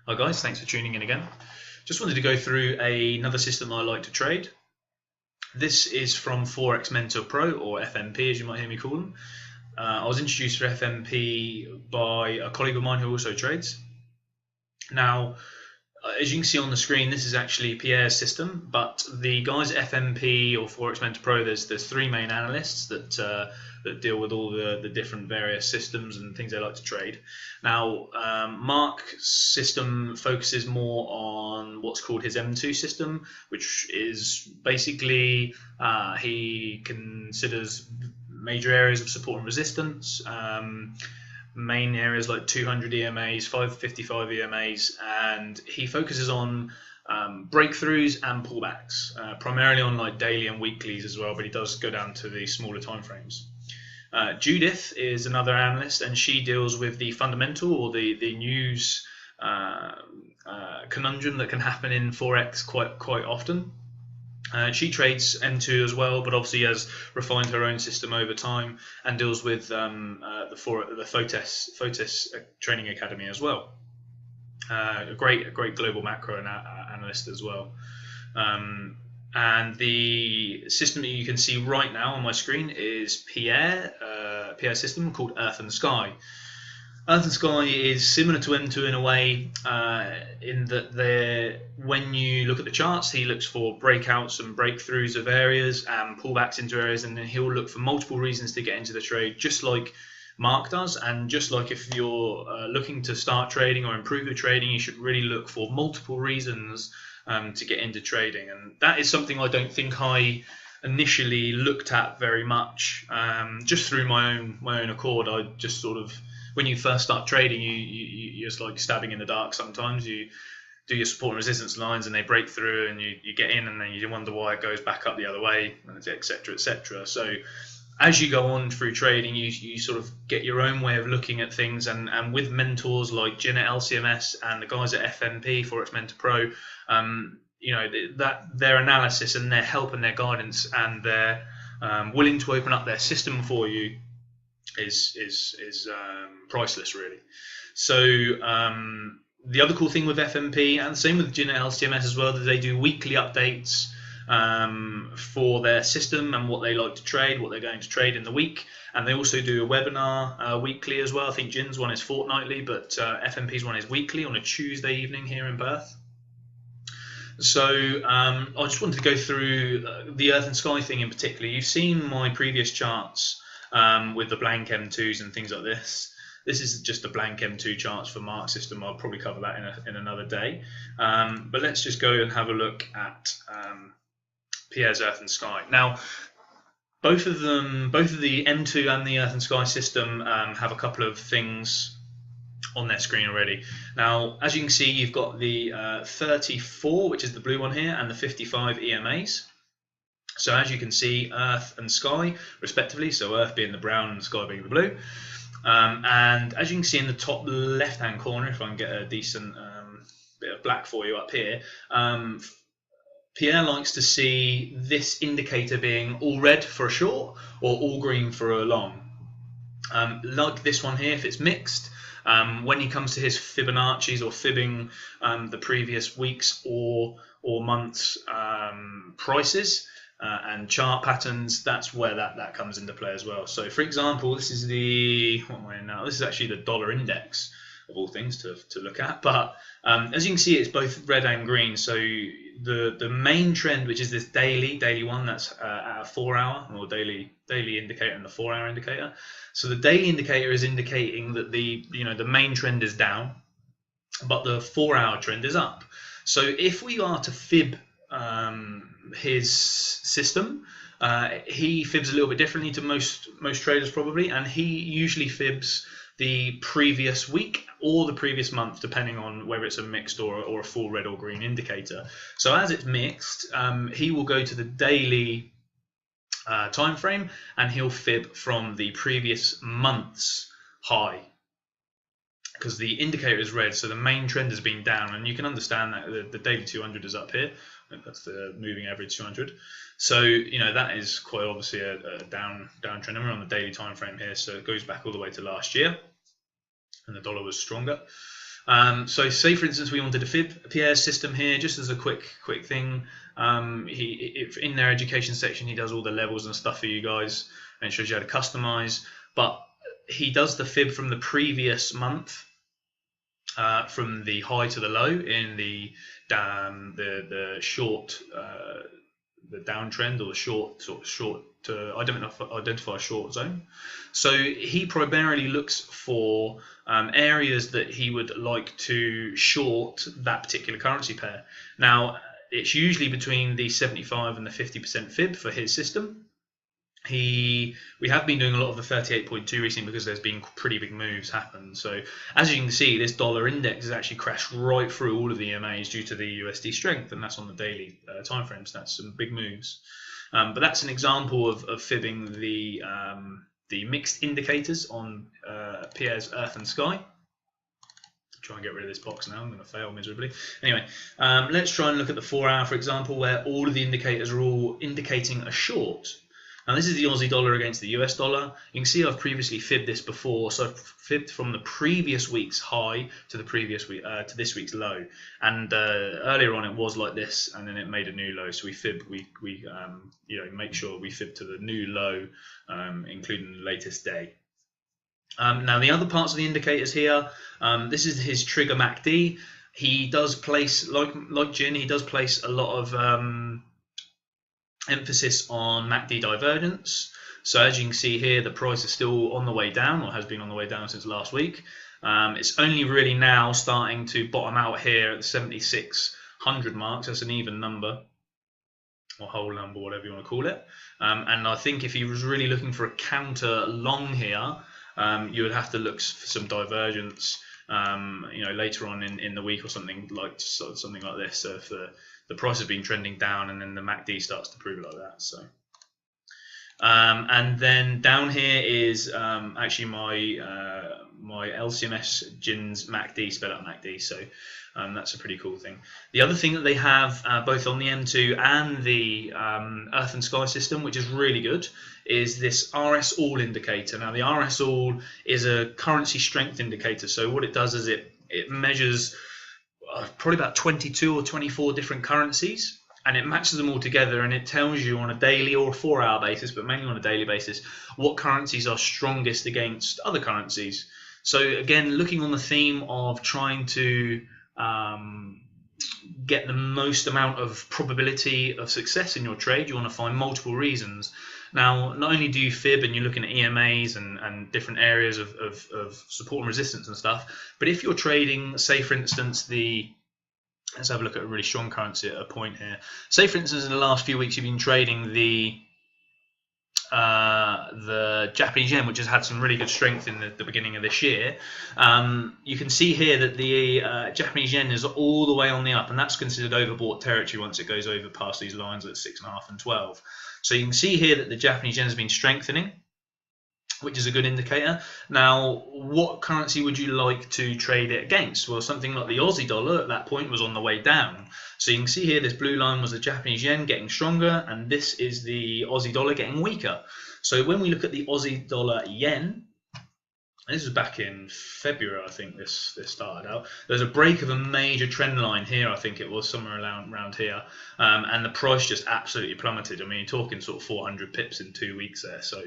Hi guys, thanks for tuning in again. Just wanted to go through another system I like to trade. This is from Forex Mentor Pro, or FMP as you might hear me call them. I was introduced to FMP by a colleague of mine who also trades. Now, as you can see on the screen, this is actually Pierre's system, but the guys at FMP or Forex Mentor Pro, there's three main analysts that deal with all the different various systems and things they like to trade. Now, Mark's system focuses more on what's called his M2 system, which is basically he considers major areas of support and resistance. Main areas like 200 EMAs, 555 EMAs, and he focuses on breakthroughs and pullbacks, primarily on like daily and weeklies as well, but he does go down to the smaller time frames. Judith is another analyst, and she deals with the fundamental or the news conundrum that can happen in Forex quite often. She trades M2 as well, but obviously has refined her own system over time and deals with the FOTES Training Academy as well. A great global macro analyst as well. And the system that you can see right now on my screen is Pierre's system called Earth and Sky. Earth and Sky is similar to M2 in a way, in that when you look at the charts, he looks for breakouts and breakthroughs of areas and pullbacks into areas, and then he'll look for multiple reasons to get into the trade, just like Mark does. And just like if you're looking to start trading or improve your trading, you should really look for multiple reasons to get into trading. And that is something I don't think I initially looked at very much, just through my own accord. I just sort of, when you first start trading, you're just like stabbing in the dark sometimes. You do your support and resistance lines and they break through, and you get in, and then you wonder why it goes back up the other way, etc., etc. So as you go on through trading, you sort of get your own way of looking at things, and with mentors like Gin at LCMS and the guys at FMP, Forex Mentor Pro, that their analysis and their help and their guidance and their willing to open up their system for you is priceless, really. So the other cool thing with FMP, and the same with Gin at LCMS as well, that they do weekly updates for their system and what they like to trade, what they're going to trade in the week. And they also do a webinar weekly as well. I think Gin's one is fortnightly, but FMP's one is weekly on a Tuesday evening here in Perth. So I just wanted to go through the Earth and Sky thing in particular. You've seen my previous charts with the blank M2s and things like this. This is just the blank M2 charts for Mark's system. I'll probably cover that in another day. But let's just go and have a look at Pierre's Earth and Sky. Now, both of the M2 and the Earth and Sky system have a couple of things on their screen already. Now, as you can see, you've got the 34, which is the blue one here, and the 55 EMAs. So as you can see, Earth and Sky, respectively, so Earth being the brown and Sky being the blue. And as you can see in the top left-hand corner, if I can get a decent bit of black for you up here, Pierre likes to see this indicator being all red for a short or all green for a long. Like this one here, if it's mixed, when he comes to his Fibonacci's or fibbing the previous weeks or months prices, and chart patterns, that's where that comes into play as well. So for example, this is what am I in now? This is actually the dollar index of all things to look at. But as you can see, it's both red and green. So the main trend, which is this daily one, that's at a 4 hour or daily indicator and the 4 hour indicator. So the daily indicator is indicating that the main trend is down, but the 4 hour trend is up. So if we are to fib his system, he fibs a little bit differently to most traders probably, and he usually fibs the previous week or the previous month, depending on whether it's a mixed or a full red or green indicator. So as it's mixed, he will go to the daily time frame and he'll fib from the previous month's high, because the indicator is red, so the main trend has been down, and you can understand that the daily 200 is up here. That's the moving average 200. So that is quite obviously a downtrend. And we're on the daily time frame here, so it goes back all the way to last year, and the dollar was stronger. So say for instance we wanted to fib Pierre's system here, just as a quick thing. In their education section he does all the levels and stuff for you guys and shows you how to customize. But he does the fib from the previous month, from the high to the low in the short, the downtrend, or the short to identify a short zone. So he primarily looks for areas that he would like to short that particular currency pair. Now, it's usually between the 75 and the 50% fib for his system. We have been doing a lot of the 38.2 recently because there's been pretty big moves happen. So as you can see, this dollar index has actually crashed right through all of the EMAs due to the USD strength, and that's on the daily time frames. That's some big moves. But that's an example of fibbing the mixed indicators on Pierre's Earth and Sky. Try and get rid of this box now. I'm going to fail miserably. Anyway, let's try and look at the 4 hour, for example, where all of the indicators are all indicating a short. Now this is the Aussie dollar against the US dollar. You can see I've previously fibbed this before, so I've fibbed from the previous week's high to the previous week to this week's low. And earlier on it was like this, and then it made a new low. So we fib, we make sure we fib to the new low, including the latest day. Now the other parts of the indicators here, this is his trigger MACD. He does place, like Jin, he does place a lot of emphasis on MACD divergence. So as you can see here, the price is still on the way down, or has been on the way down since last week. It's only really now starting to bottom out here at the 7600 marks. That's an even number, or whole number, whatever you want to call it. And I think if he was really looking for a counter long here, you would have to look for some divergence, later on in the week, or something like this. So if the price has been trending down, and then the MACD starts to prove it like that. So, and then down here is actually my LCMS Jin's MACD, sped up MACD. So that's a pretty cool thing. The other thing that they have both on the M2 and the Earth and Sky system, which is really good, is this RS All indicator. Now the RS All is a currency strength indicator. So what it does is it measures probably about 22 or 24 different currencies, and it matches them all together, and it tells you on a daily or 4 hour basis, but mainly on a daily basis, what currencies are strongest against other currencies. So again, looking on the theme of trying to get the most amount of probability of success in your trade, you want to find multiple reasons. Now, not only do you fib and you're looking at EMAs and different areas of support and resistance and stuff, but if you're trading, say for instance, let's have a look at a really strong currency at a point here. Say for instance, in the last few weeks you've been trading the Japanese yen, which has had some really good strength in the beginning of this year. You can see here that the Japanese yen is all the way on the up, and that's considered overbought territory once it goes over past these lines at 6.5 and 12. So you can see here that the Japanese yen has been strengthening, which is a good indicator. Now, what currency would you like to trade it against? Well, something like the Aussie dollar at that point was on the way down. So you can see here this blue line was the Japanese yen getting stronger, and this is the Aussie dollar getting weaker. So when we look at the Aussie dollar yen, this was back in February, I think this started out. There's a break of a major trend line here, I think it was somewhere around here, and the price just absolutely plummeted. I mean, you're talking sort of 400 pips in 2 weeks there. So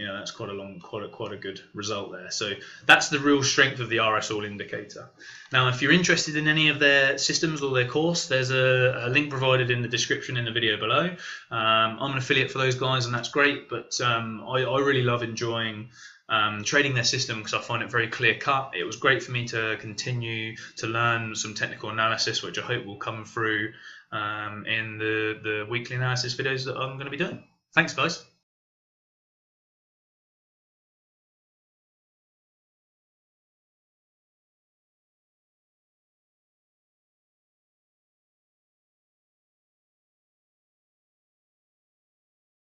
that's quite a good result there. So that's the real strength of the RS All indicator. Now, if you're interested in any of their systems or their course, there's a link provided in the description in the video below. I'm an affiliate for those guys, and that's great. But I really love enjoying trading their system because I find it very clear cut. It was great for me to continue to learn some technical analysis, which I hope will come through in the weekly analysis videos that I'm going to be doing. Thanks, guys.